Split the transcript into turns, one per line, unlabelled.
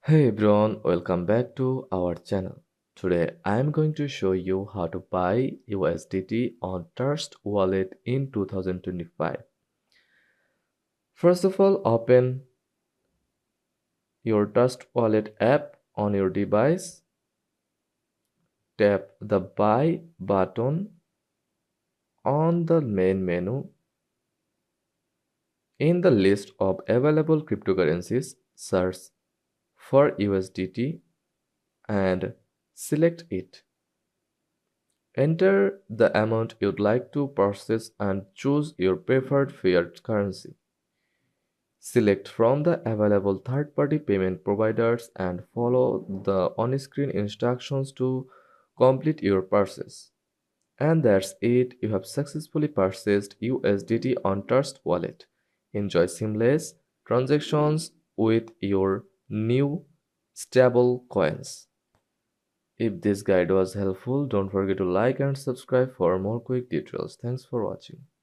Hey everyone, welcome back to our channel. Today I am going to show you how to buy USDT on Trust Wallet in 2025. First of all, open your Trust Wallet app on your device. Tap the Buy button on the main menu. In the list of available cryptocurrencies, search for USDT and select it. Enter the amount you'd like to purchase and choose your preferred fiat currency. Select from the available third-party payment providers and follow the on-screen instructions to complete your purchase. And that's it, you have successfully purchased USDT on Trust Wallet. Enjoy seamless transactions with your new stable coins. If this guide was helpful, don't forget to like and subscribe for more quick details. Thanks for watching.